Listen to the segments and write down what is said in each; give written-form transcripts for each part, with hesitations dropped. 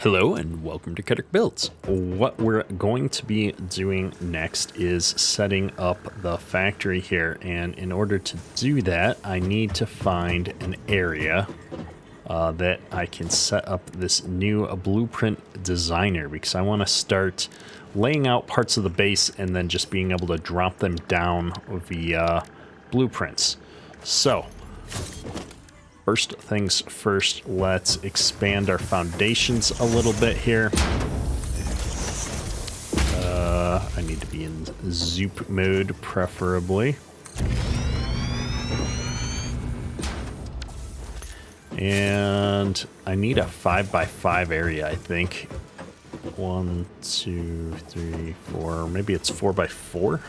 Hello and welcome to Ketrick Builds. What we're going to be doing next is setting up the factory here, and in order to do that I need to find an area that I can set up this new blueprint designer, because I want to start laying out parts of the base and then just being able to drop them down via blueprints. So first things first, let's expand our foundations a little bit here. I need to be in zoop mode, preferably. And I need a 5x5 area, I think. 1, 2, 3, 4, maybe it's 4x4.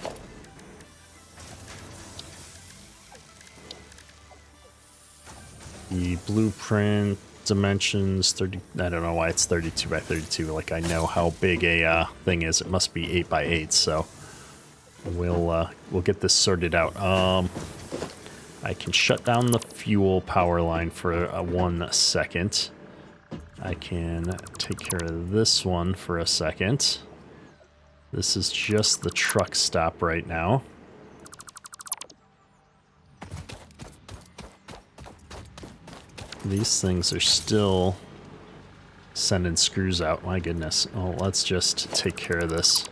The blueprint dimensions 30. I don't know why it's 32 by 32. Like, I know how big a thing is. It must be 8 by 8. So we'll get this sorted out. I can shut down the fuel power line for 1 second. I can take care of this one for a second. This is just the truck stop right now. These things are still sending screws out. My goodness. Oh, let's just take care of this.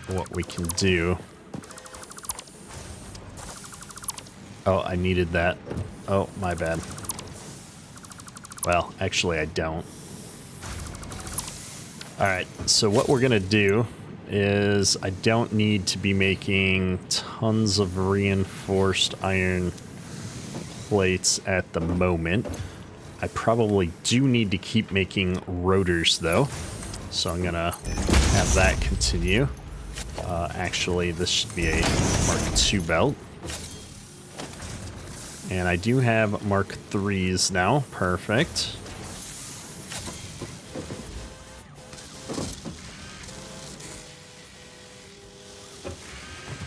What we can do. Oh, I needed that. Oh, my bad. Well, actually, I don't. Alright, so what we're going to do is I don't need to be making tons of reinforced iron plates at the moment. I probably do need to keep making rotors, though. So I'm going to have that continue. Actually, this should be a Mark II belt. And I do have Mark IIIs now. Perfect.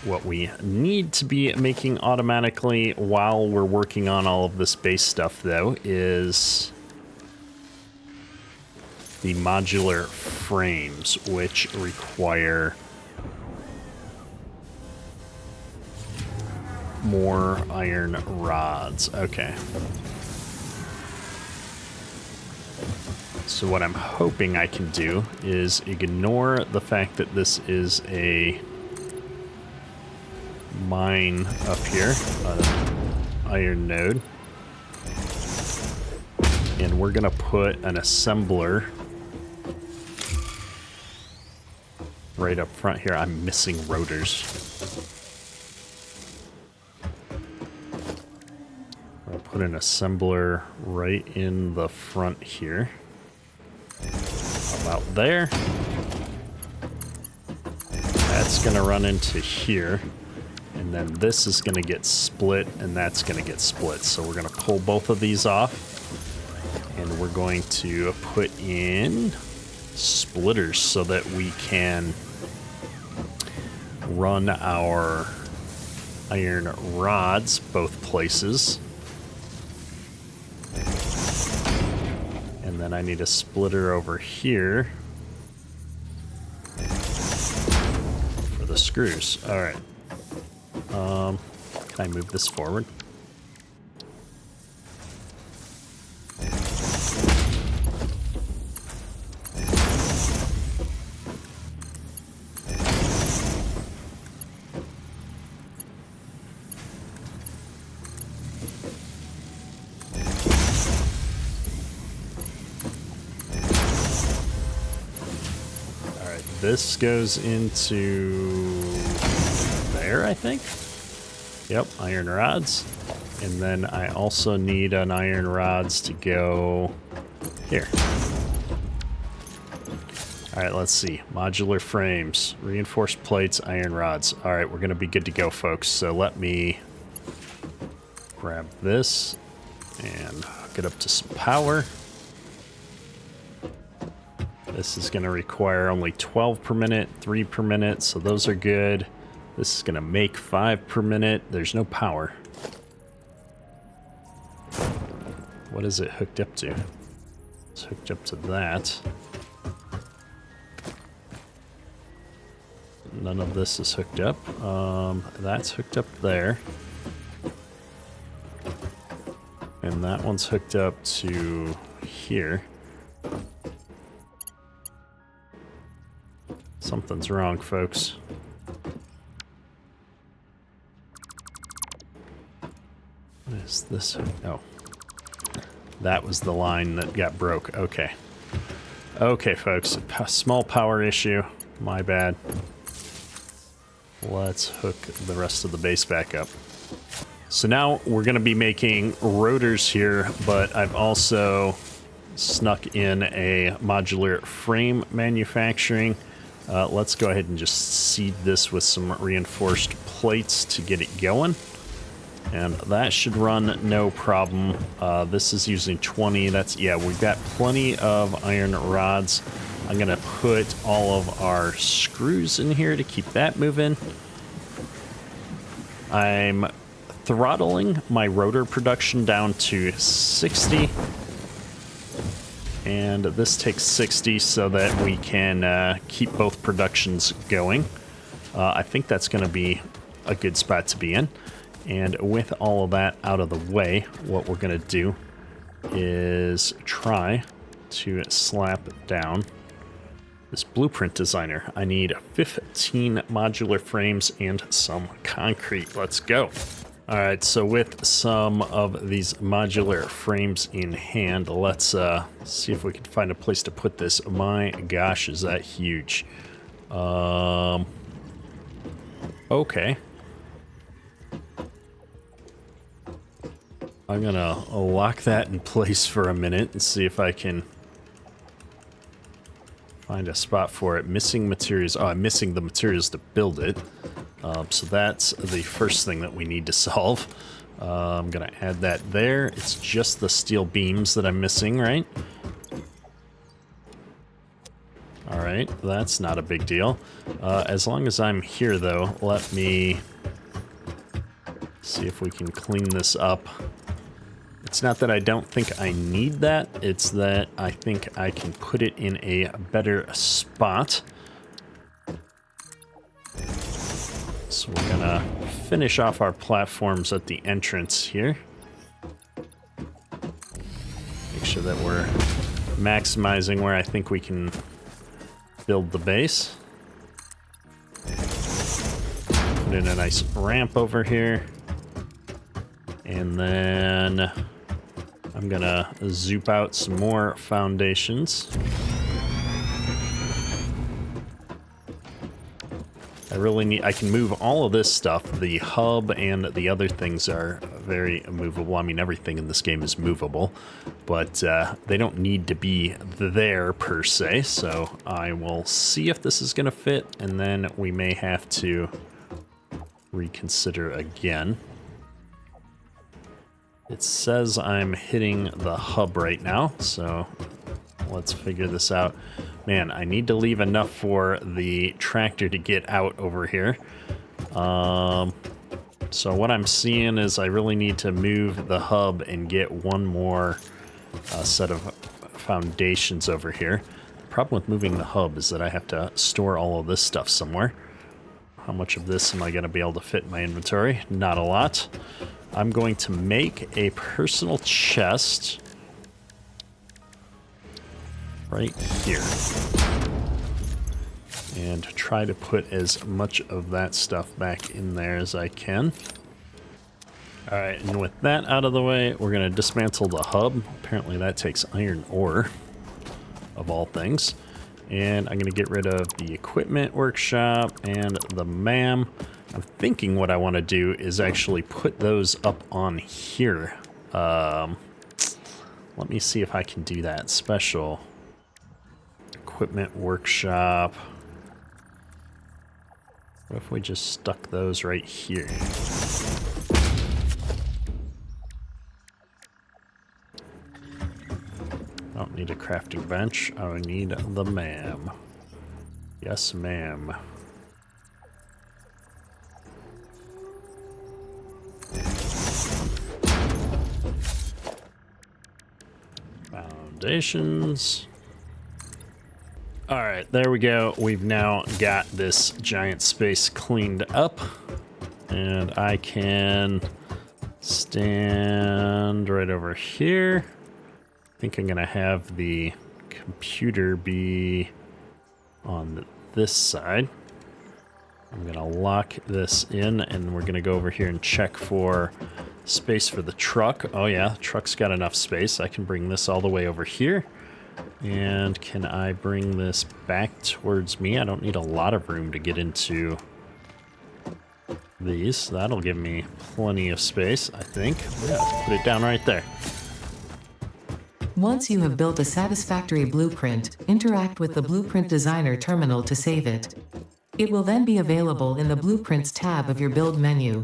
What we need to be making automatically while we're working on all of this base stuff, though, is the modular frames, which require more iron rods. Okay. So what I'm hoping I can do is ignore the fact that this is a mine up here, iron node, and we're gonna put an assembler right up front here. I'm missing rotors. I'll put an assembler right in the front here, about there. That's gonna run into here. And then this is going to get split, and that's going to get split. So we're going to pull both of these off, and we're going to put in splitters so that we can run our iron rods both places. And then I need a splitter over here for the screws. All right. Can I move this forward? All right, this goes into there, I think. Yep, iron rods. And then I also need an iron rods to go here. All right, let's see. Modular frames, reinforced plates, iron rods. All right, we're going to be good to go, folks. So let me grab this and hook it up to some power. This is going to require only 12 per minute, 3 per minute, so those are good. This is going to make 5 per minute. There's no power. What is it hooked up to? It's hooked up to that. None of this is hooked up. That's hooked up there. And that one's hooked up to here. Something's wrong, folks. What is this? Oh. That was the line that got broke. Okay. Okay, folks. Small power issue. My bad. Let's hook the rest of the base back up. So now we're going to be making rotors here, but I've also snuck in a modular frame manufacturing. Let's go ahead and just seed this with some reinforced plates to get it going. And that should run no problem. This is using 20. That's, yeah, we've got plenty of iron rods. I'm going to put all of our screws in here to keep that moving. I'm throttling my rotor production down to 60. And this takes 60 so that we can keep both productions going. I think that's going to be a good spot to be in. And with all of that out of the way, what we're going to do is try to slap down this blueprint designer. I need 15 modular frames and some concrete. Let's go. All right, so with some of these modular frames in hand, let's see if we can find a place to put this. My gosh, is that huge. Okay. I'm gonna lock that in place for a minute and see if I can find a spot for it. Missing materials. Oh, I'm missing the materials to build it. So that's the first thing that we need to solve. I'm gonna add that there. It's just the steel beams that I'm missing, right? All right, that's not a big deal. As long as I'm here, though, let me see if we can clean this up. It's not that I don't think I need that, it's that I think I can put it in a better spot. So we're gonna finish off our platforms at the entrance here. Make sure that we're maximizing where I think we can build the base. Put in a nice ramp over here. And then I'm gonna zoop out some more foundations. I can move all of this stuff. The hub and the other things are very movable. I mean, everything in this game is movable, but they don't need to be there per se. So I will see if this is gonna fit, and then we may have to reconsider again. It says I'm hitting the hub right now, so let's figure this out. Man, I need to leave enough for the tractor to get out over here. So what I'm seeing is I really need to move the hub and get one more set of foundations over here. The problem with moving the hub is that I have to store all of this stuff somewhere. How much of this am I going to be able to fit in my inventory? Not a lot. I'm going to make a personal chest right here and try to put as much of that stuff back in there as I can. All right, and with that out of the way, we're going to dismantle the hub. Apparently that takes iron ore, of all things. And I'm going to get rid of the equipment workshop and the MAM. I'm thinking what I want to do is actually put those up on here. Let me see if I can do that. Special equipment workshop. What if we just stuck those right here? I don't need a crafting bench. I need the ma'am. Yes, ma'am. Foundations. All right, there we go. We've now got this giant space cleaned up, and I can stand right over here. I think I'm gonna have the computer be on this side. I'm gonna lock this in, and we're gonna go over here and check for space for the truck. Oh yeah, the truck's got enough space. I can bring this all the way over here. And can I bring this back towards me? I don't need a lot of room to get into these. That'll give me plenty of space, I think. Yeah, let's put it down right there. Once you have built a satisfactory blueprint, interact with the Blueprint Designer terminal to save it. It will then be available in the Blueprints tab of your build menu.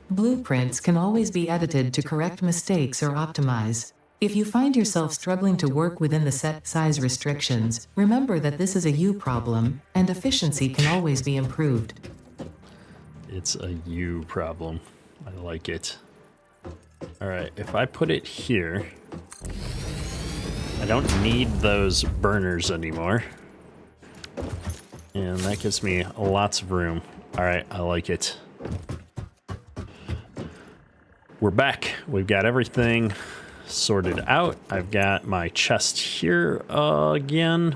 Blueprints can always be edited to correct mistakes or optimize. If you find yourself struggling to work within the set size restrictions, remember that this is a you problem, and efficiency can always be improved. It's a you problem. I like it. All right, if I put it here, I don't need those burners anymore. And that gives me lots of room. All right, I like it. We're back. We've got everything sorted out. I've got my chest here again.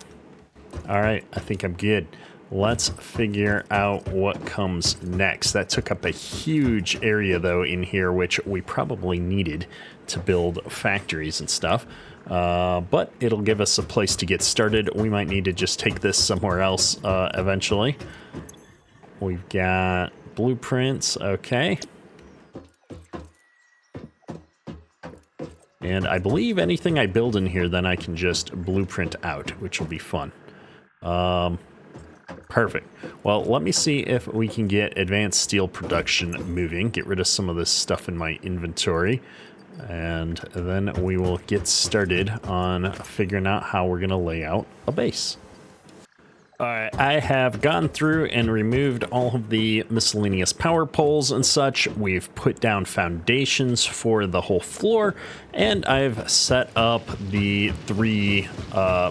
All right, I think I'm good. Let's figure out what comes next. That took up a huge area though in here, which we probably needed to build factories and stuff. But it'll give us a place to get started. We might need to just take this somewhere else eventually. We've got blueprints, okay. And I believe anything I build in here, then I can just blueprint out, which will be fun. Perfect. Well, let me see if we can get advanced steel production moving, get rid of some of this stuff in my inventory, and then we will get started on figuring out how we're going to lay out a base. All right, I have gone through and removed all of the miscellaneous power poles and such. We've put down foundations for the whole floor, and I've set up the 3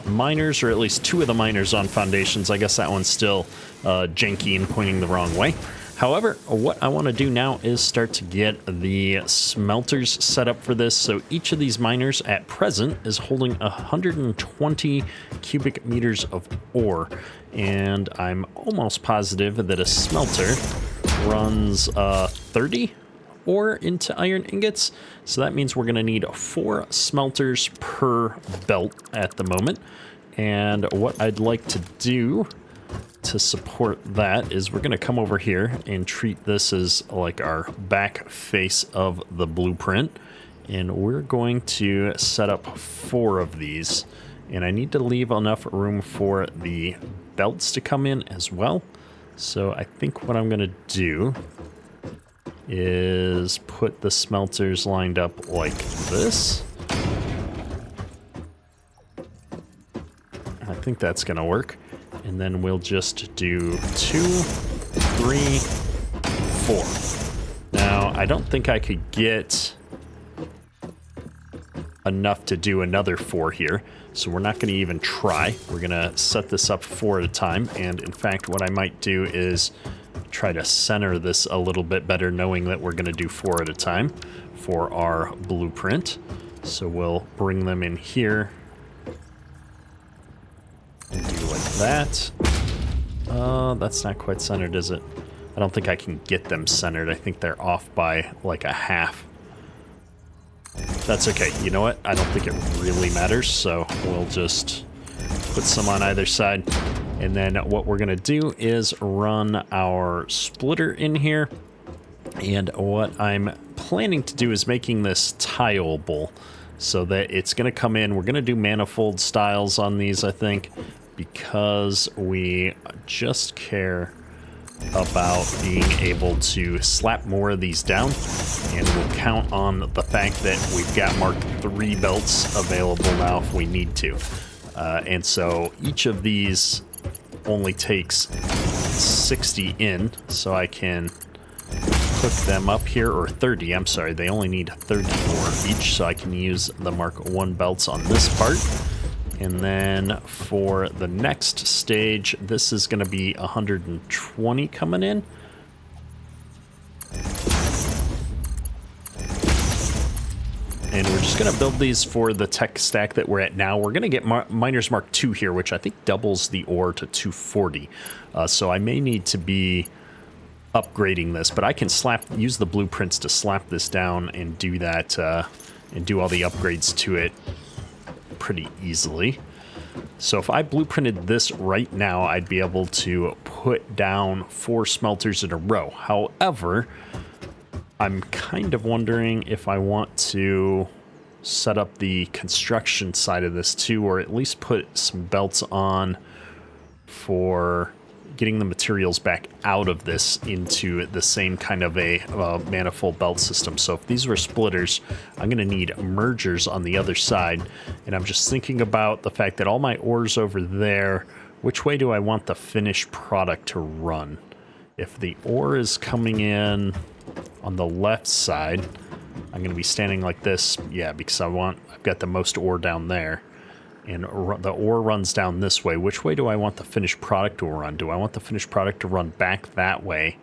miners, or at least 2 of the miners on foundations. I guess that one's still janky and pointing the wrong way. However, what I want to do now is start to get the smelters set up for this. So each of these miners at present is holding 120 cubic meters of ore. And I'm almost positive that a smelter runs 30 ore into iron ingots. So that means we're going to need 4 smelters per belt at the moment. And what I'd like to do to support that is we're going to come over here and treat this as like our back face of the blueprint, and we're going to set up 4 of these, and I need to leave enough room for the belts to come in as well. So I think what I'm going to do is put the smelters lined up like this. I think that's going to work. And then we'll just do 2, 3, 4. Now, I don't think I could get enough to do another 4 here, so we're not going to even try. We're going to set this up 4 at a time, and in fact, what I might do is try to center this a little bit better, knowing that we're going to do 4 at a time for our blueprint. So we'll bring them in here. And do like that. That's not quite centered, is it? I don't think I can get them centered. I think they're off by like a half. That's okay. You know what? I don't think it really matters, so we'll just put some on either side. And then what we're going to do is run our splitter in here. And what I'm planning to do is making this tileable so that it's going to come in. We're going to do manifold styles on these, I think, because we just care about being able to slap more of these down, and we'll count on the fact that we've got Mark III belts available now if we need to. And so each of these only takes 60 in, so I can hook them up here, or 30, I'm sorry, they only need 30 ore each, so I can use the Mark I belts on this part. And then for the next stage, this is going to be 120 coming in. And we're just going to build these for the tech stack that we're at now. We're going to get Miners Mark II here, which I think doubles the ore to 240. So I may need to be upgrading this, but I can use the blueprints to slap this down and do that, and do all the upgrades to it pretty easily. So if I blueprinted this right now, I'd be able to put down 4 smelters in a row. However, I'm kind of wondering if I want to set up the construction side of this too, or at least put some belts on for getting the materials back out of this into the same kind of a manifold belt system. So if these were splitters, I'm going to need mergers on the other side. And I'm just thinking about the fact that all my ore's over there. Which way do I want the finished product to run? If the ore is coming in on the left side, I'm going to be standing like this. Yeah, because I've got the most ore down there. And the ore runs down this way. Which way do I want the finished product to run? Do I want the finished product to run back that way?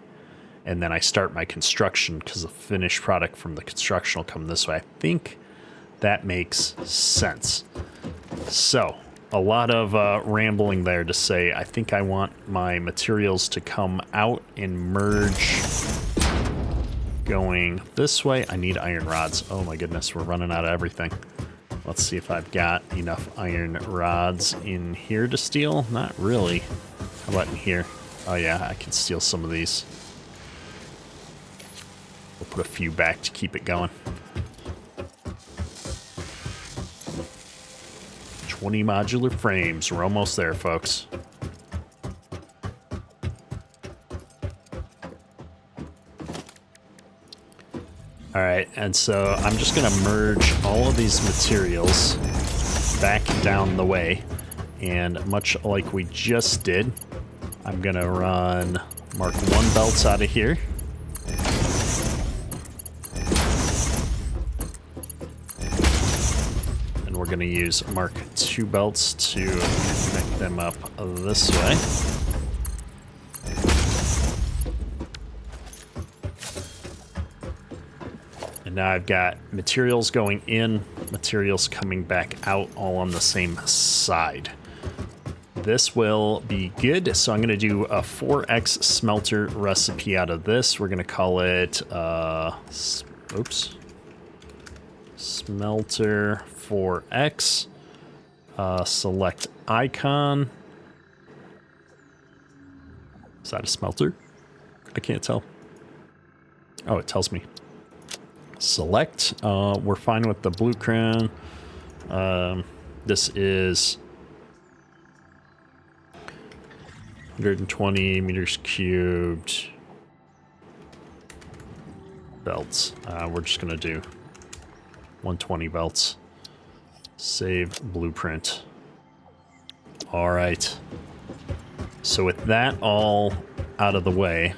And then I start my construction, because the finished product from the construction will come this way. I think that makes sense. So, a lot of rambling there to say, I think I want my materials to come out and merge going this way. I need iron rods. Oh my goodness, we're running out of everything. Let's see if I've got enough iron rods in here to steal. Not really. How about in here? Oh yeah, I can steal some of these. We'll put a few back to keep it going. 20 modular frames. We're almost there, folks. All right, and so I'm just going to merge all of these materials back down the way. And much like we just did, I'm going to run Mark I belts out of here. And we're going to use Mark II belts to connect them up this way. Now I've got materials going in, materials coming back out, all on the same side. This will be good. So I'm going to do a 4x smelter recipe out of this. We're going to call it, smelter 4x. Select icon. Is that a smelter? I can't tell. Oh, it tells me. Select. We're fine with the blueprint. This is 120 meters cubed belts. We're just gonna do 120 belts. Save blueprint. All right. So with that all out of the way,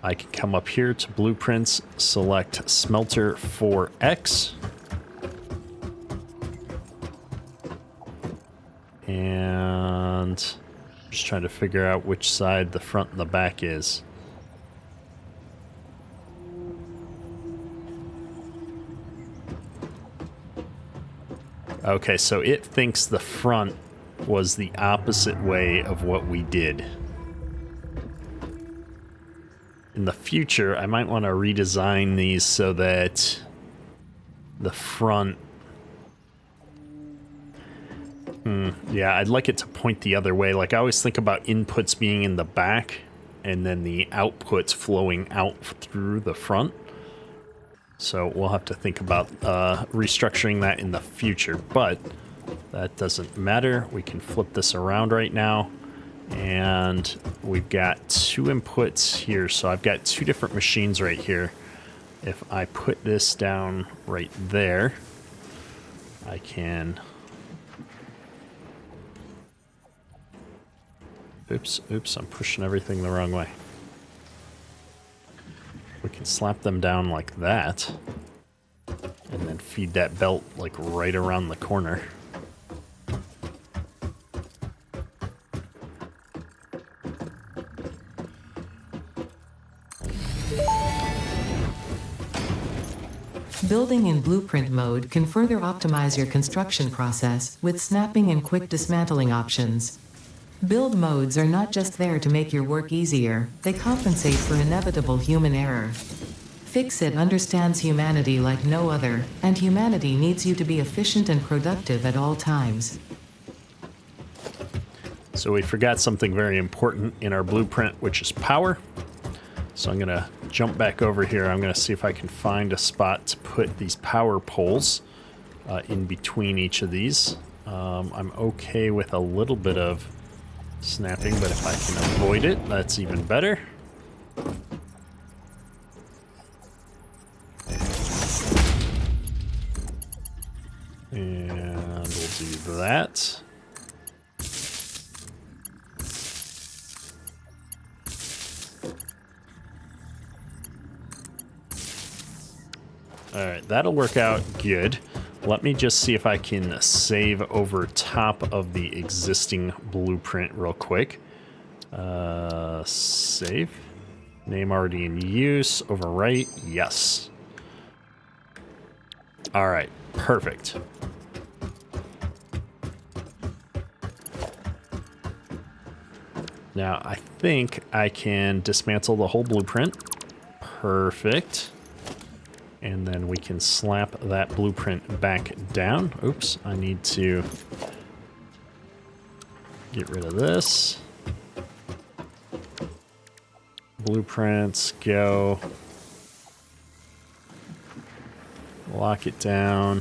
I can come up here to blueprints, select smelter 4x. And just trying to figure out which side the front and the back is. Okay, so it thinks the front was the opposite way of what we did. In the future, I might want to redesign these so that the front... yeah, I'd like it to point the other way. Like, I always think about inputs being in the back and then the outputs flowing out through the front. So we'll have to think about restructuring that in the future, but that doesn't matter. We can flip this around right now, And we've got 2 inputs here, so I've got 2 different machines right here. If I put this down right there, I can... Oops, I'm pushing everything the wrong way. We can slap them down like that, and then feed that belt like right around the corner. Building in blueprint mode can further optimize your construction process with snapping and quick dismantling options. Build modes are not just there to make your work easier, they compensate for inevitable human error. Fix-It understands humanity like no other, and humanity needs you to be efficient and productive at all times. So we forgot something very important in our blueprint, which is power. So I'm going to jump back over here. I'm going to see if I can find a spot to put these power poles in between each of these. I'm okay with a little bit of snapping, but if I can avoid it, that's even better. And we'll do that. All right, that'll work out good. Let me just see if I can save over top of the existing blueprint real quick. Save. Name already in use. Overwrite. Yes. All right, perfect. Now, I think I can dismantle the whole blueprint. Perfect. And then we can slap that blueprint back down. Oops, I need to get rid of this. Blueprints, go. Lock it down.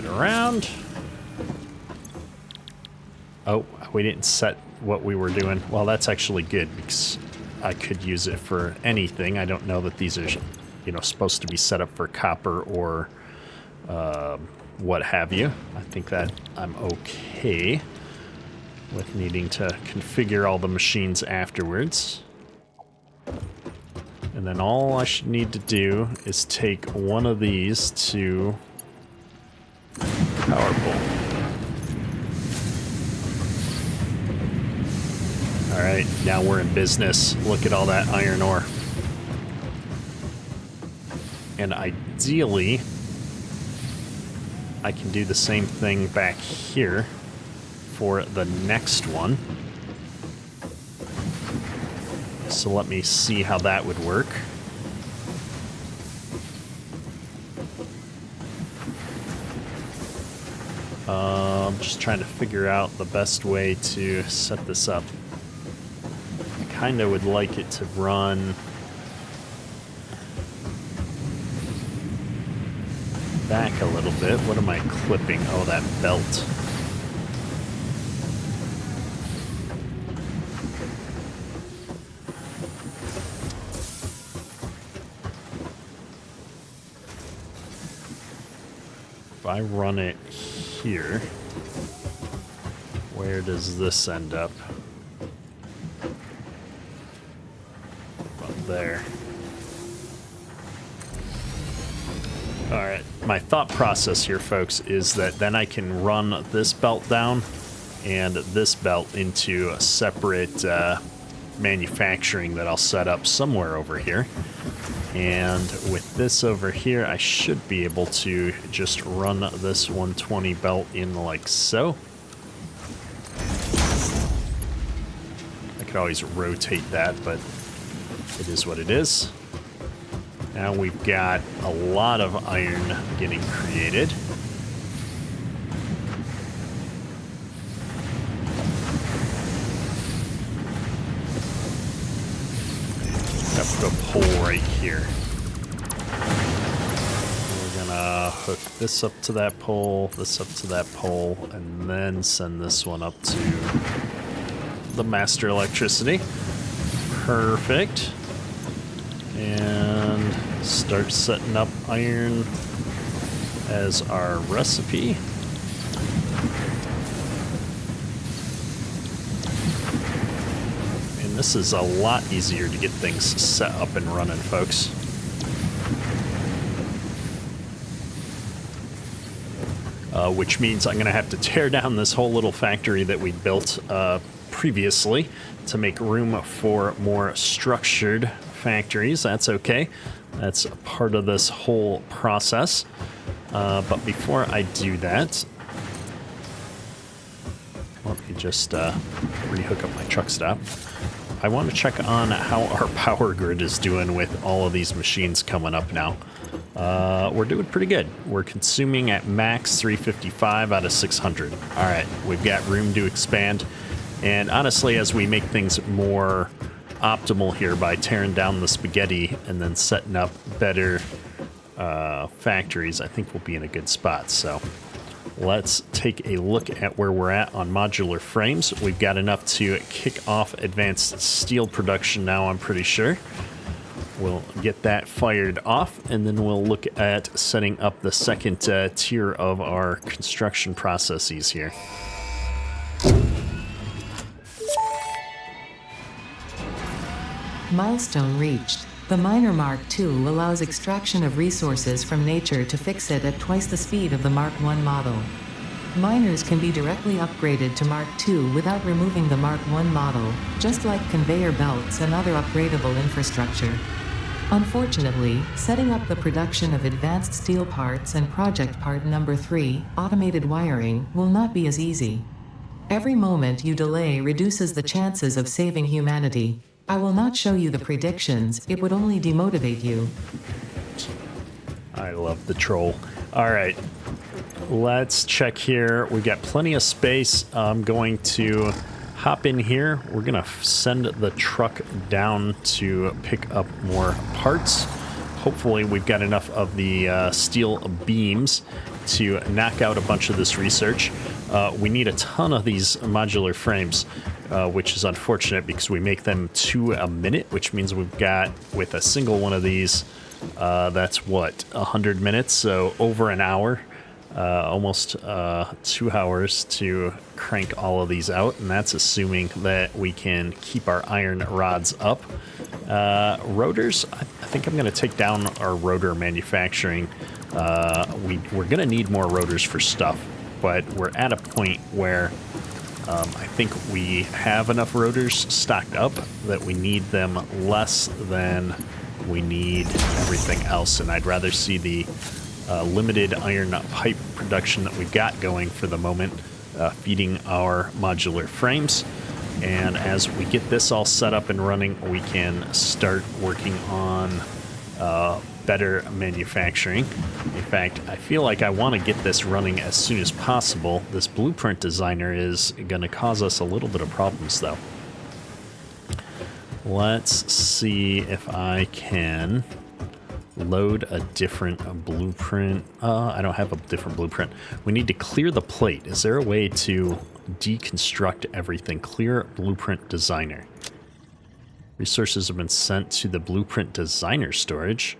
Around. Oh, we didn't set what we were doing. Well, that's actually good because I could use it for anything. I don't know that these are, supposed to be set up for copper or what have you. I think that I'm okay with needing to configure all the machines afterwards. And then all I should need to do is take one of these to power pole. All right, now we're in business. Look at all that iron ore. And ideally, I can do the same thing back here for the next one. So let me see how that would work. I'm just trying to figure out the best way to set this up. I kind of would like it to run back a little bit. What am I clipping? Oh, that belt. If I run it here, where does this end up? About there. All right, my thought process here, folks, is that then I can run this belt down and this belt into a separate manufacturing that I'll set up somewhere over here. And with this over here, I should be able to just run this 120 belt in like so. I could always rotate that, but it is what it is. Now we've got a lot of iron getting created. put a pole right here. We're gonna hook this up to that pole, this up to that pole, and then send this one up to the master electricity. Perfect. And start setting up iron as our recipe. And this is a lot easier to get things set up and running, folks. Which means I'm going to have to tear down this whole little factory that we built previously to make room for more structured factories. That's okay. That's a part of this whole process. But before I do that, let me just rehook up my truck stop. I want to check on how our power grid is doing with all of these machines coming up now. We're doing pretty good. We're consuming at max 355 out of 600. All right, we've got room to expand. And honestly, as we make things more optimal here by tearing down the spaghetti and then setting up better factories, I think we'll be in a good spot. So let's take a look at where we're at on modular frames. We've got enough to kick off advanced steel production now, I'm pretty sure. We'll get that fired off, and then we'll look at setting up the second tier of our construction processes here. Milestone reached. The Miner Mark II allows extraction of resources from nature to fix it at twice the speed of the Mark I model. Miners can be directly upgraded to Mark II without removing the Mark I model, just like conveyor belts and other upgradable infrastructure. Unfortunately, setting up the production of advanced steel parts and project part number 3, automated wiring, will not be as easy. Every moment you delay reduces the chances of saving humanity. I will not show you the predictions, it would only demotivate you. I love the troll. All right, let's check here. We've got plenty of space. I'm going to hop in here. We're going to send the truck down to pick up more parts. Hopefully we've got enough of the steel beams to knock out a bunch of this research. We need a ton of these modular frames, which is unfortunate because we make them 2 a minute, which means we've got, with a single one of these, that's what, 100 minutes, so over an hour, almost 2 hours to crank all of these out, and that's assuming that we can keep our iron rods up. Rotors, I think I'm going to take down our rotor manufacturing. We're going to need more rotors for stuff, but we're at a point where I think we have enough rotors stocked up that we need them less than we need everything else, and I'd rather see the limited iron pipe production that we've got going for the moment feeding our modular frames. And as we get this all set up and running, we can start working on better manufacturing. In fact, I feel like I want to get this running as soon as possible. This blueprint designer is going to cause us a little bit of problems, though. Let's see if I can load a different blueprint. I don't have a different blueprint. We need to clear the plate. Is there a way to deconstruct everything? Clear blueprint designer. Resources have been sent to the blueprint designer storage.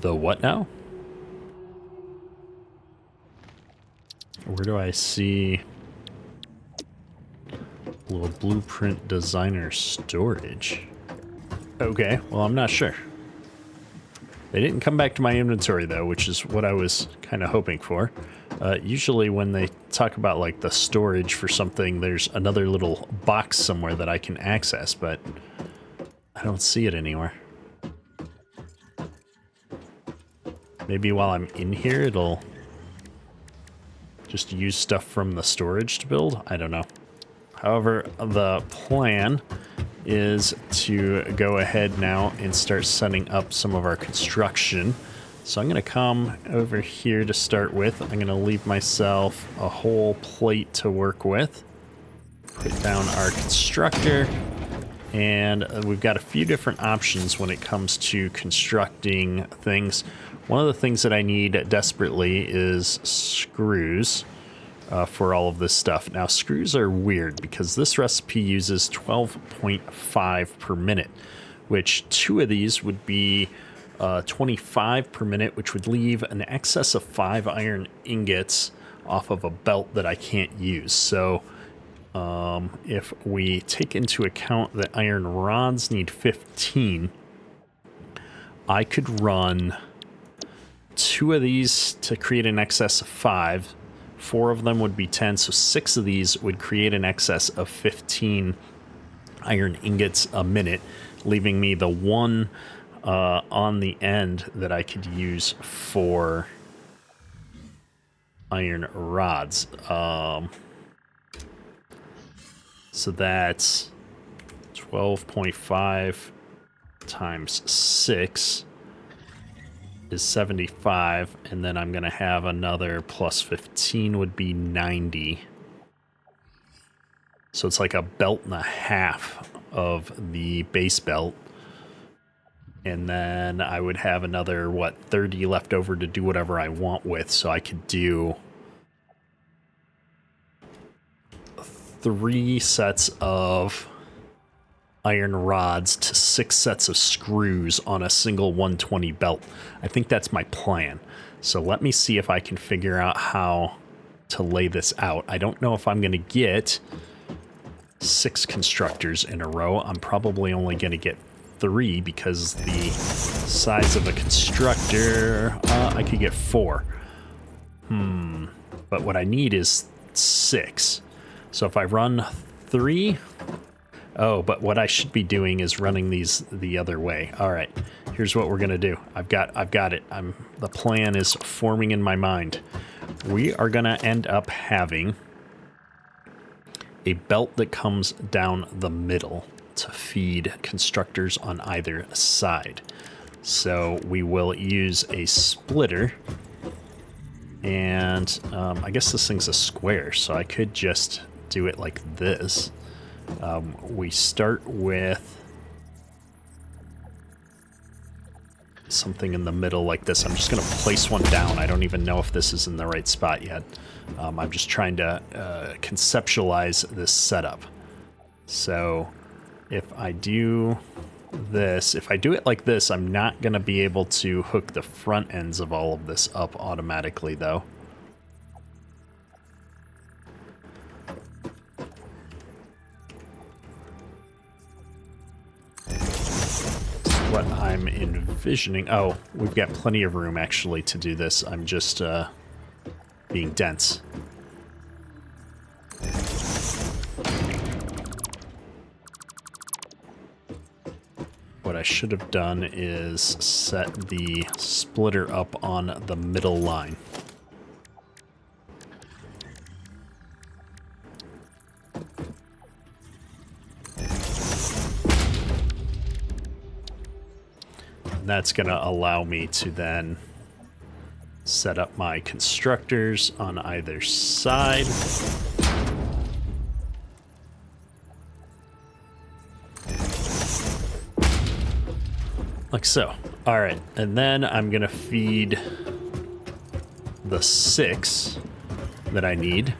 The what now? Where do I see little blueprint designer storage? Okay, well, I'm not sure. They didn't come back to my inventory, though, which is what I was kind of hoping for. Usually when they talk about, like, the storage for something, there's another little box somewhere that I can access, but I don't see it anywhere. Maybe while I'm in here, it'll just use stuff from the storage to build? I don't know. However, the plan is to go ahead now and start setting up some of our construction. So I'm going to come over here to start with. I'm going to leave myself a whole plate to work with. Put down our constructor. And we've got a few different options when it comes to constructing things. One of the things that I need desperately is screws for all of this stuff. Now, screws are weird because this recipe uses 12.5 per minute, which 2 of these would be 25 per minute, which would leave an excess of 5 iron ingots off of a belt that I can't use. So if we take into account that iron rods need 15, I could run 2 of these to create an excess of 5. 4 of them would be 10, so 6 of these would create an excess of 15 iron ingots a minute, leaving me the 1 on the end that I could use for iron rods. So that's 12.5 times 6 is 75, and then I'm going to have another plus 15 would be 90. So it's like a belt and a half of the base belt. And then I would have another, 30 left over to do whatever I want with. So I could do 3 sets of iron rods to 6 sets of screws on a single 120 belt. I think that's my plan. So let me see if I can figure out how to lay this out. I don't know if I'm going to get 6 constructors in a row. I'm probably only going to get 3 because the size of a constructor, I could get 4. But what I need is 6. So if I run 3, but what I should be doing is running these the other way. All right, here's what we're gonna do. I've got it. The plan is forming in my mind. We are gonna end up having a belt that comes down the middle to feed constructors on either side. So we will use a splitter, and I guess this thing's a square, so I could just do it like this. We start with something in the middle like this. I'm just going to place one down. I don't even know if this is in the right spot yet. I'm just trying to conceptualize this setup. So if I do this, if I do it like this, I'm not going to be able to hook the front ends of all of this up automatically, though. What I'm envisioning... Oh, we've got plenty of room, actually, to do this. I'm just being dense. What I should have done is set the splitter up on the middle line. That's going to allow me to then set up my constructors on either side. Like so. All right, and then I'm going to feed the 6 that I need.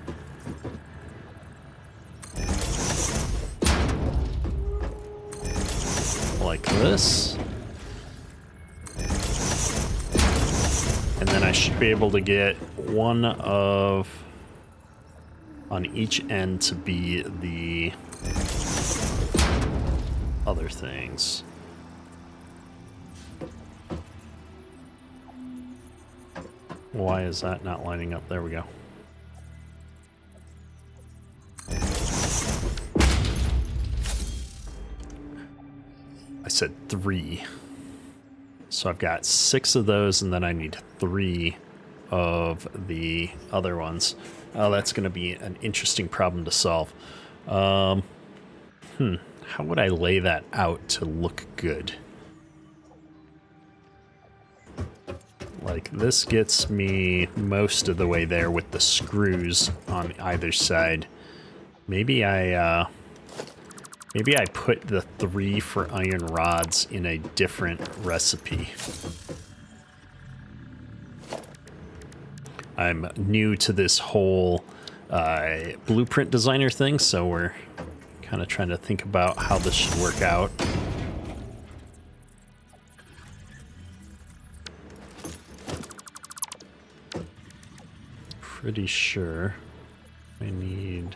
Like this. And then I should be able to get one of on each end to be the other things. Why is that not lining up? There we go. I said 3. So I've got 6 of those, and then I need 3 of the other ones. Oh, that's going to be an interesting problem to solve. How would I lay that out to look good? Like, this gets me most of the way there with the screws on either side. Maybe I Maybe I put the 3 for iron rods in a different recipe. I'm new to this whole blueprint designer thing, so we're kind of trying to think about how this should work out. Pretty sure I need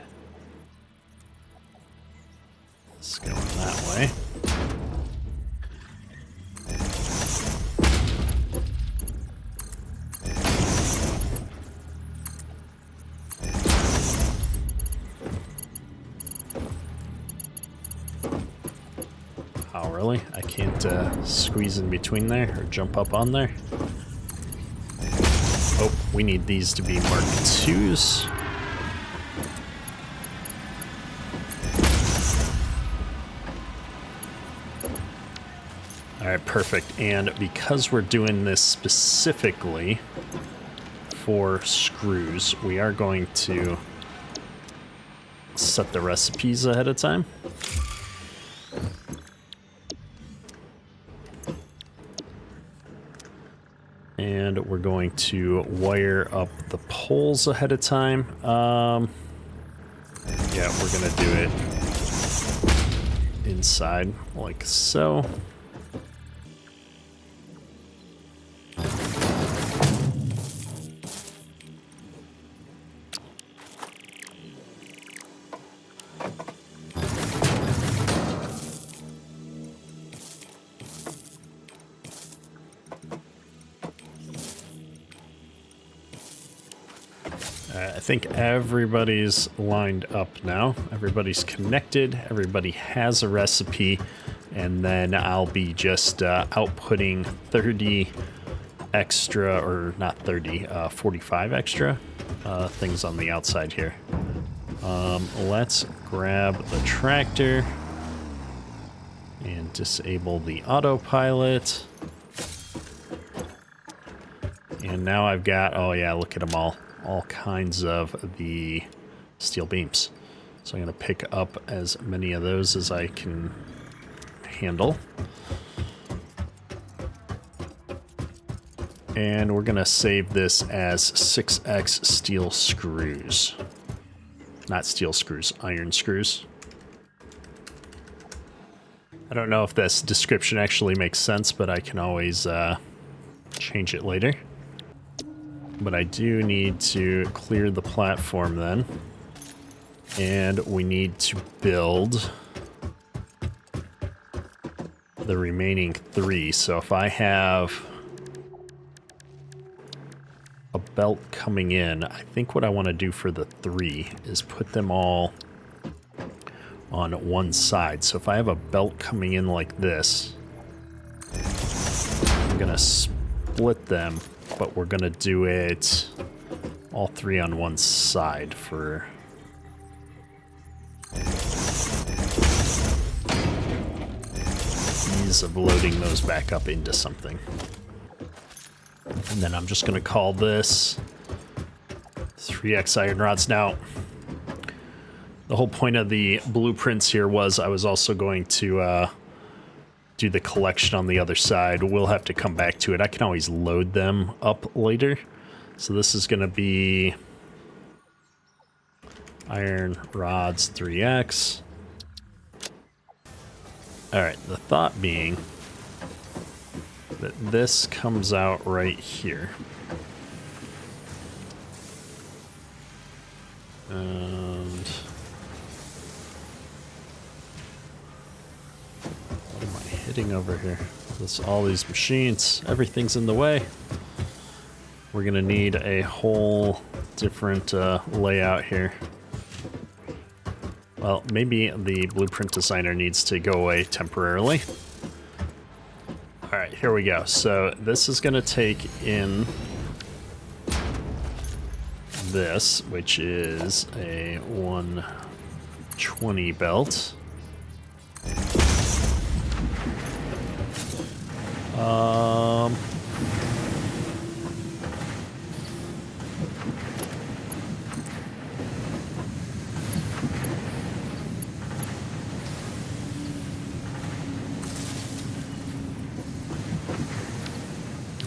this going that way. Oh, really? I can't squeeze in between there or jump up on there? Oh, we need these to be Mark IIs. All right, perfect. And because we're doing this specifically for screws, we are going to set the recipes ahead of time. And we're going to wire up the poles ahead of time. Yeah, we're gonna do it inside like so. I think everybody's lined up now. Everybody's connected. Everybody has a recipe. And then I'll be just outputting 30 extra, or not 30, 45 extra things on the outside here. Let's grab the tractor and disable the autopilot. And now I've got, oh yeah, look at them all kinds of the steel beams. So I'm going to pick up as many of those as I can handle. And we're going to save this as 6x steel screws. Not steel screws, iron screws. I don't know if this description actually makes sense, but I can always change it later. But I do need to clear the platform then. And we need to build the remaining 3. So if I have a belt coming in, I think what I want to do for the 3 is put them all on one side. So if I have a belt coming in like this, I'm going to split them. But we're gonna do it all 3 on one side for ease of loading those back up into something. And then I'm just gonna call this 3x iron rods. Now, the whole point of the blueprints here was I was also going to do the collection on the other side. We'll have to come back to it. I can always load them up later. So this is going to be iron rods 3x. All right, the thought being that this comes out right here. And what am I hitting over here? All these machines, everything's in the way. We're gonna need a whole different layout here. Well, maybe the blueprint designer needs to go away temporarily. All right, here we go. So this is gonna take in this, which is a 120 belt.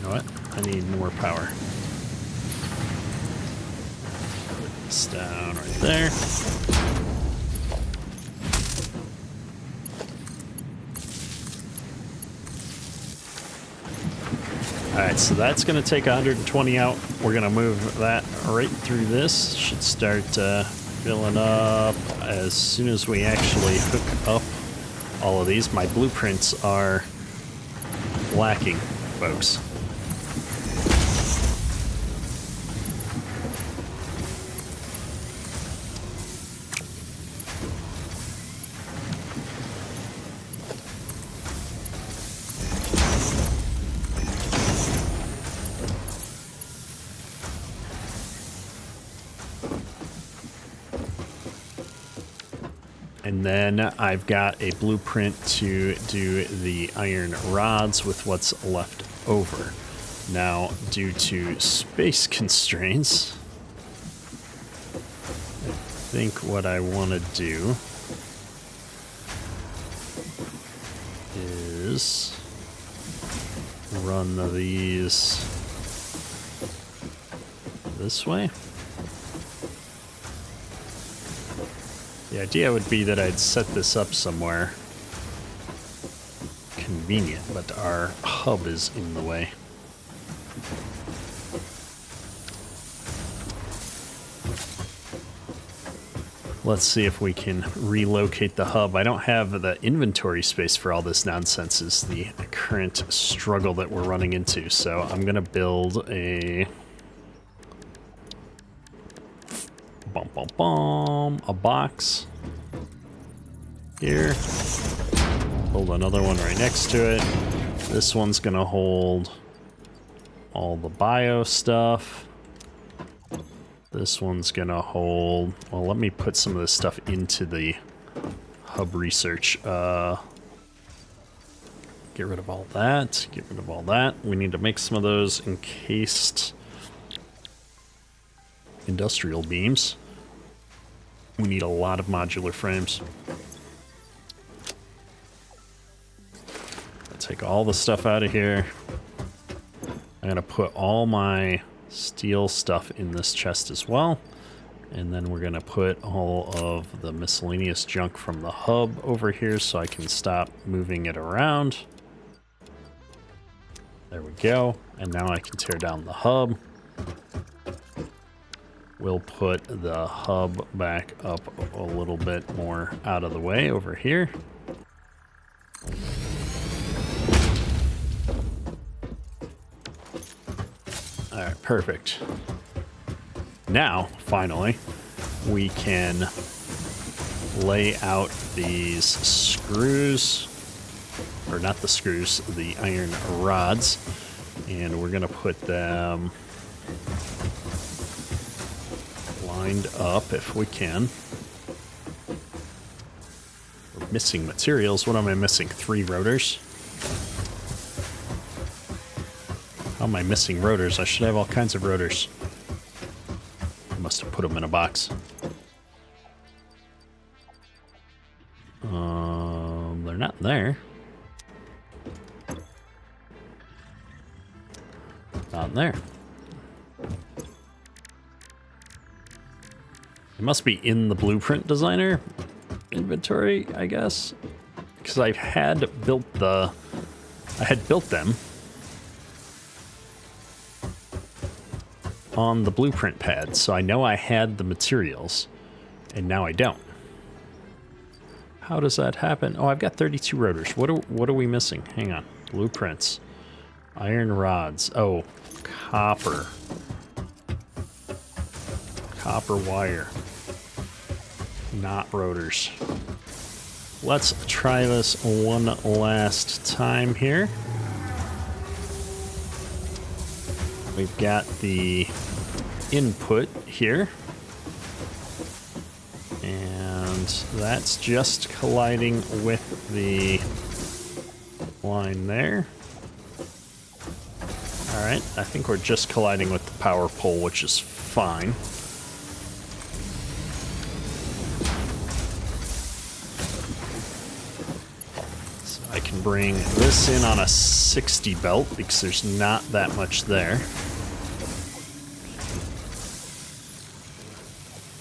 know what? I need more power. Put this down right there. Alright, so that's going to take 120 out. We're going to move that right through this. Should start filling up as soon as we actually hook up all of these. My blueprints are lacking, folks. And then I've got a blueprint to do the iron rods with what's left over. Now, due to space constraints, I think what I want to do is run these this way. The idea would be that I'd set this up somewhere convenient, but our hub is in the way. Let's see if we can relocate the hub. I don't have the inventory space for all this nonsense is the current struggle that we're running into. So I'm going to build a... a box here. Hold another one right next to it. This one's gonna hold all the bio stuff. This one's gonna hold, well, let me put some of this stuff into the hub research. Get rid of all that. Get rid of all that. We need to make some of those encased industrial beams. We need a lot of modular frames. I'll take all the stuff out of here. I'm gonna put all my steel stuff in this chest as well. And then we're gonna put all of the miscellaneous junk from the hub over here so I can stop moving it around. There we go. And now I can tear down the hub. We'll put the hub back up a little bit more out of the way over here. All right, perfect. Now, finally, we can lay out these screws, or not the screws, the iron rods, and we're gonna put them lined up if we can. We're missing materials. What am I missing? 3 rotors? How am I missing rotors? I should have all kinds of rotors. I must have put them in a box. They're not there. Not there. It must be in the blueprint designer inventory, I guess, because I had built them on the blueprint pad, so I know I had the materials, and now I don't. How does that happen? Oh, I've got 32 rotors. What are we missing? Hang on. Blueprints. Iron rods. Oh, copper. Copper wire. Not rotors. Let's try this one last time here. We've got the input here. And that's just colliding with the line there. Alright, I think we're just colliding with the power pole, which is fine. bring this in on a 60 belt because there's not that much there.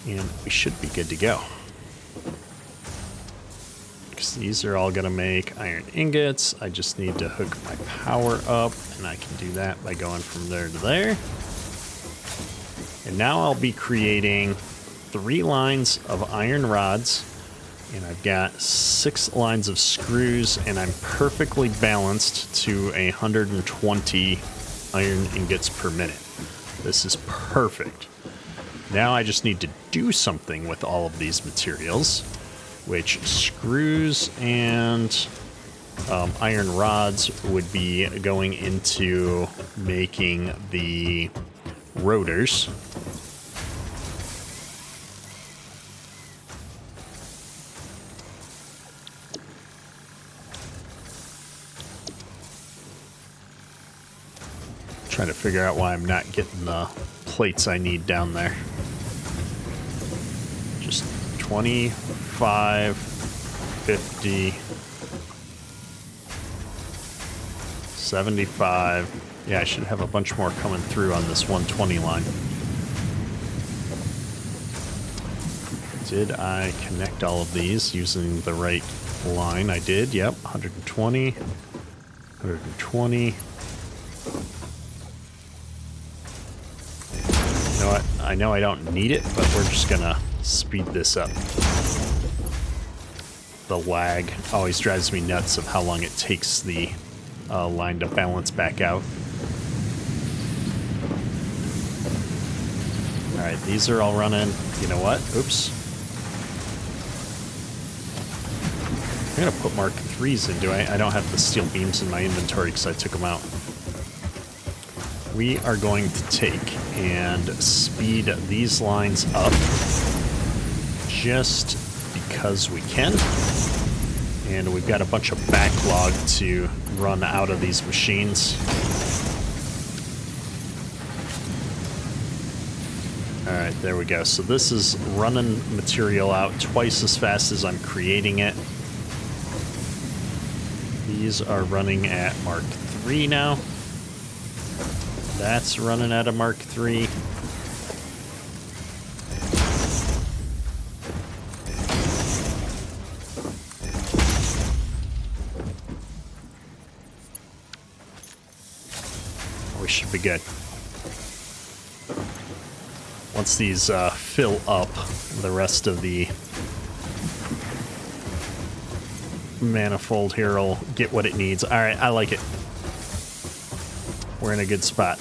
And we should be good to go. Because these are all going to make iron ingots. I just need to hook my power up, and I can do that by going from there to there. And now I'll be creating 3 lines of iron rods, and I've got 6 lines of screws, and I'm perfectly balanced to 120 iron ingots per minute. This is perfect. Now I just need to do something with all of these materials, which screws and iron rods would be going into making the rotors. Trying to figure out why I'm not getting the plates I need down there. Just 25, 50, 75. Yeah, I should have a bunch more coming through on this 120 line. Did I connect all of these using the right line? I did, yep. 120, 120. You know what? I know I don't need it, but we're just gonna speed this up. The lag always drives me nuts of how long it takes the line to balance back out. Alright, these are all running. You know what? Oops. I'm gonna put Mark 3s in, do I? I don't have the steel beams in my inventory because I took them out. We are going to take and speed these lines up just because we can. And we've got a bunch of backlog to run out of these machines. All right, there we go. So this is running material out twice as fast as I'm creating it. These are running at Mark 3 now. That's running at a Mark 3. We should be good. Once these fill up, the rest of the manifold here will get what it needs. All right, I like it. We're in a good spot.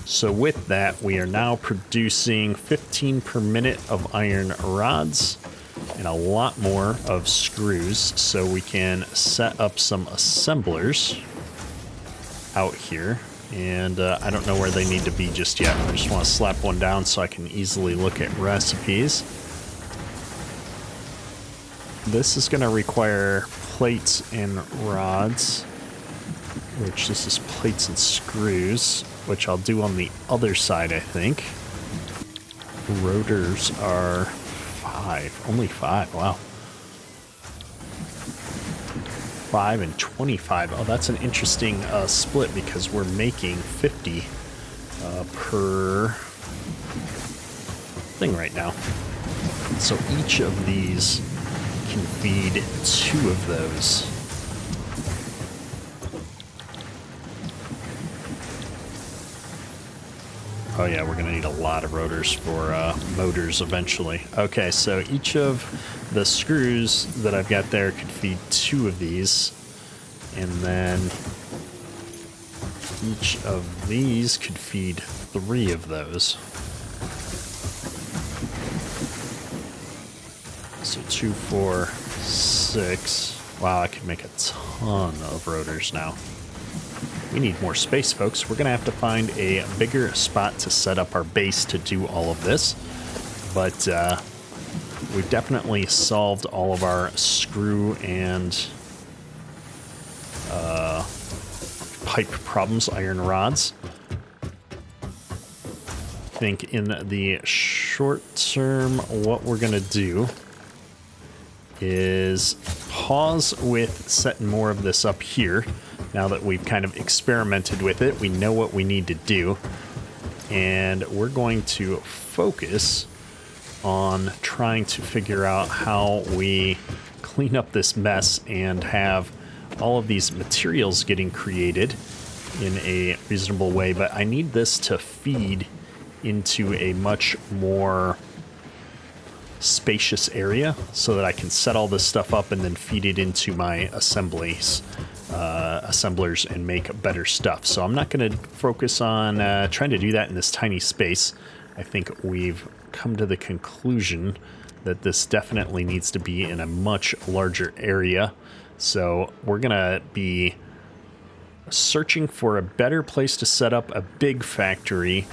So with that, we are now producing 15 per minute of iron rods and a lot more of screws, so we can set up some assemblers out here. And I don't know where they need to be just yet. I just want to slap one down so I can easily look at recipes. This is going to require plates and rods, which this is plates and screws, which I'll do on the other side, I think. Rotors are 5, only 5, wow. 5 and 25. Oh, that's an interesting split because we're making 50 per thing right now. So each of these can feed 2 of those. Oh yeah, we're gonna need a lot of rotors for motors eventually. Okay, so each of the screws that I've got there could feed 2 of these, and then each of these could feed 3 of those. So 2, 4, 6. Wow, I could make a ton of rotors now. We need more space, folks. We're going to have to find a bigger spot to set up our base to do all of this. But we've definitely solved all of our screw and pipe problems, iron rods. I think in the short term, what we're going to do is pause with setting more of this up here. Now that we've kind of experimented with it, we know what we need to do. And we're going to focus on trying to figure out how we clean up this mess and have all of these materials getting created in a reasonable way. But I need this to feed into a much more spacious area so that I can set all this stuff up and then feed it into my assemblers and make better stuff. So I'm not going to focus on trying to do that in this tiny space. I think we've come to the conclusion that this definitely needs to be in a much larger area. So we're going to be searching for a better place to set up a big factory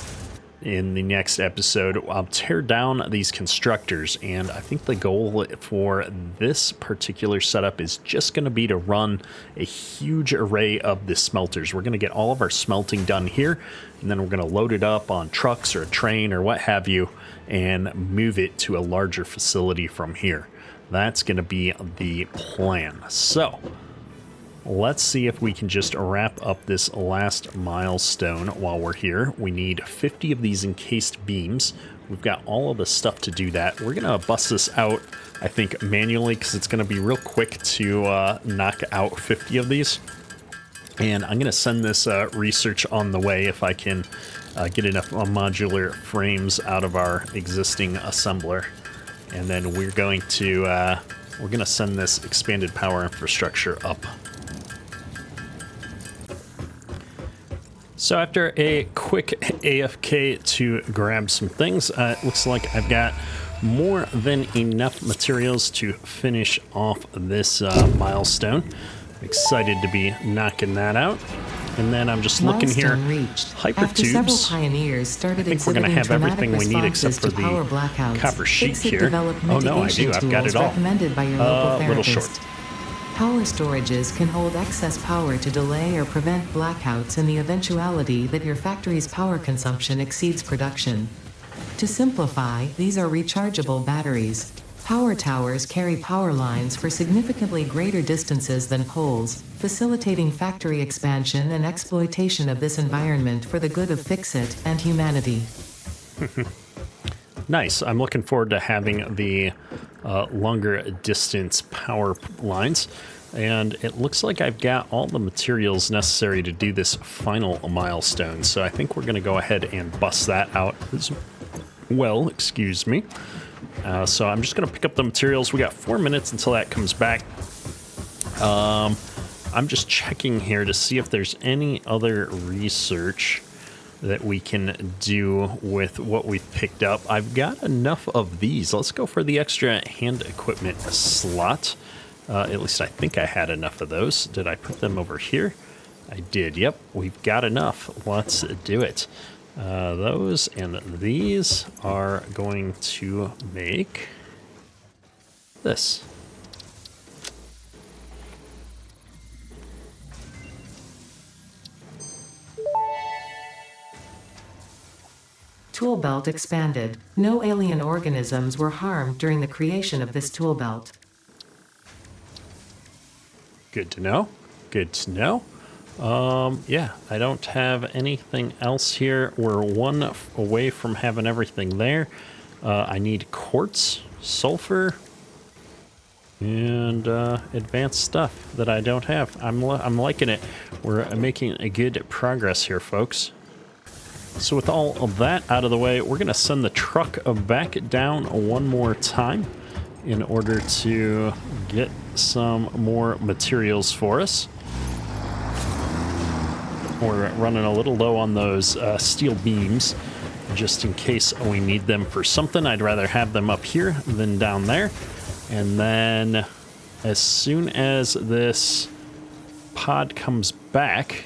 in the next episode. I'll tear down these constructors, and I think the goal for this particular setup is just going to be to run a huge array of the smelters. We're going to get all of our smelting done here, and then we're going to load it up on trucks or a train or what have you and move it to a larger facility from here. That's going to be the plan. So let's see if we can just wrap up this last milestone while we're here. We need 50 of these encased beams. We've got all of the stuff to do that. We're going to bust this out, I think, manually, because it's going to be real quick to knock out 50 of these. And I'm going to send this research on the way if I can get enough modular frames out of our existing assembler. And then we're going to send this expanded power infrastructure up. So after a quick AFK to grab some things, it looks like I've got more than enough materials to finish off this milestone. Excited to be knocking that out. And then I'm just looking here. Hypertubes. I think we're going to have everything we need except for the copper sheet here. Oh no, I do. I've got it all. A little short. Power storages can hold excess power to delay or prevent blackouts in the eventuality that your factory's power consumption exceeds production. To simplify, these are rechargeable batteries. Power towers carry power lines for significantly greater distances than poles, facilitating factory expansion and exploitation of this environment for the good of Fix-It and humanity. Nice. I'm looking forward to having the longer distance power lines. And it looks like I've got all the materials necessary to do this final milestone. So I think we're going to go ahead and bust that out as well. Excuse me. So I'm just going to pick up the materials. We got 4 minutes until that comes back. I'm just checking here to see if there's any other research that we can do with what we've picked up. I've got enough of these. Let's go for the extra hand equipment slot. At least I think I had enough of those. Did I put them over here? I did. Yep, we've got enough. Let's do it. Those and these are going to make this. Tool belt expanded. No alien organisms were harmed during the creation of this tool belt. Good to know. Good to know. Yeah, I don't have anything else here. We're one away from having everything there. I need quartz, sulfur, and advanced stuff that I don't have. I'm liking it. We're making a good progress here, folks. So with all of that out of the way, we're going to send the truck back down one more time in order to get some more materials for us. We're running a little low on those steel beams, just in case we need them for something. I'd rather have them up here than down there. And then as soon as this pod comes back,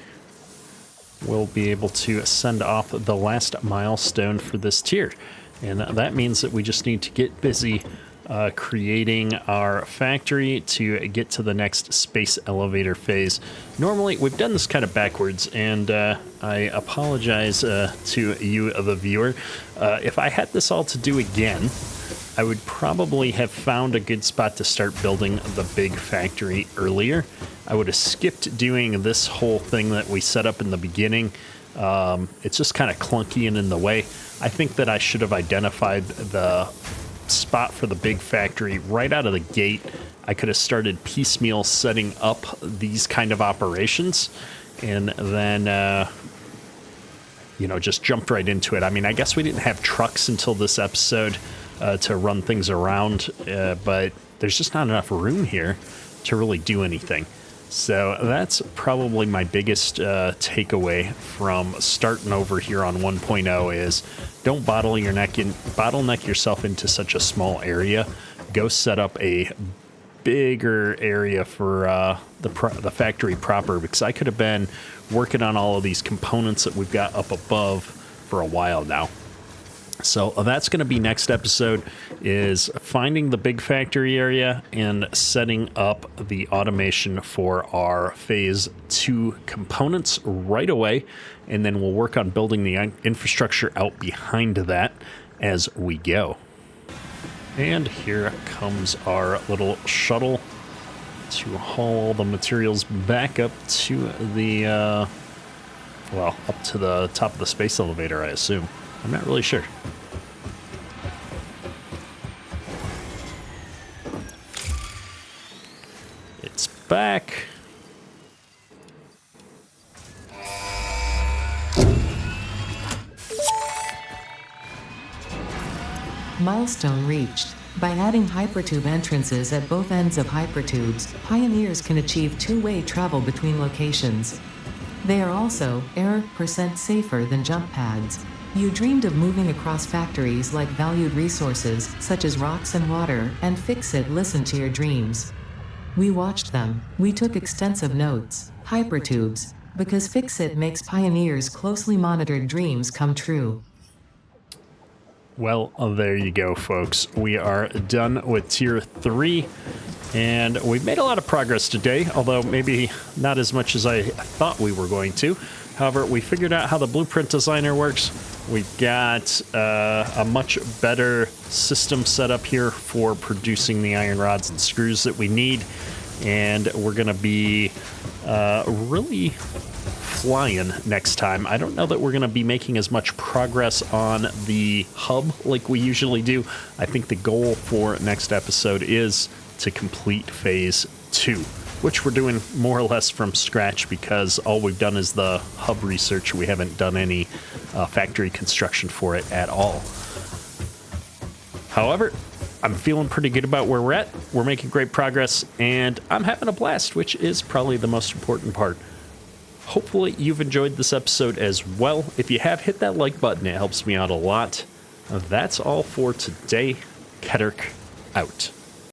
we'll be able to send off the last milestone for this tier. And that means that we just need to get busy creating our factory to get to the next space elevator phase. Normally, we've done this kind of backwards, and I apologize to you, the viewer. If I had this all to do again, I would probably have found a good spot to start building the big factory earlier. I would have skipped doing this whole thing that we set up in the beginning. It's just kind of clunky and in the way. I think that I should have identified the spot for the big factory right out of the gate. I could have started piecemeal setting up these kind of operations and then just jumped right into it. I mean, I guess we didn't have trucks until this episode to run things around, but there's just not enough room here to really do anything. So that's probably my biggest takeaway from starting over here on 1.0 is don't bottleneck yourself into such a small area. Go set up a bigger area for the factory proper, because I could have been working on all of these components that we've got up above for a while now. So that's going to be next episode, is finding the big factory area and setting up the automation for our phase 2 components right away. And then we'll work on building the infrastructure out behind that as we go. And here comes our little shuttle to haul all the materials back up to the, up to the top of the space elevator, I assume. I'm not really sure. It's back. Milestone reached. By adding hypertube entrances at both ends of hypertubes, pioneers can achieve two-way travel between locations. They are also % safer than jump pads. You dreamed of moving across factories like valued resources, such as rocks and water, and Fix-It listened to your dreams. We watched them. We took extensive notes. Hypertubes. Because Fix-It makes pioneers' closely monitored dreams come true. Well, there you go, folks. We are done with Tier 3, and we've made a lot of progress today, although maybe not as much as I thought we were going to. However, we figured out how the blueprint designer works. We've got a much better system set up here for producing the iron rods and screws that we need, and we're going to be really flying next time. I don't know that we're going to be making as much progress on the hub like we usually do. I think the goal for next episode is to complete phase 2, which we're doing more or less from scratch because all we've done is the hub research. We haven't done any factory construction for it at all. However, I'm feeling pretty good about where we're at. We're making great progress, and I'm having a blast, which is probably the most important part. Hopefully you've enjoyed this episode as well. If you have, hit that like button. It helps me out a lot. That's all for today. Keterk out.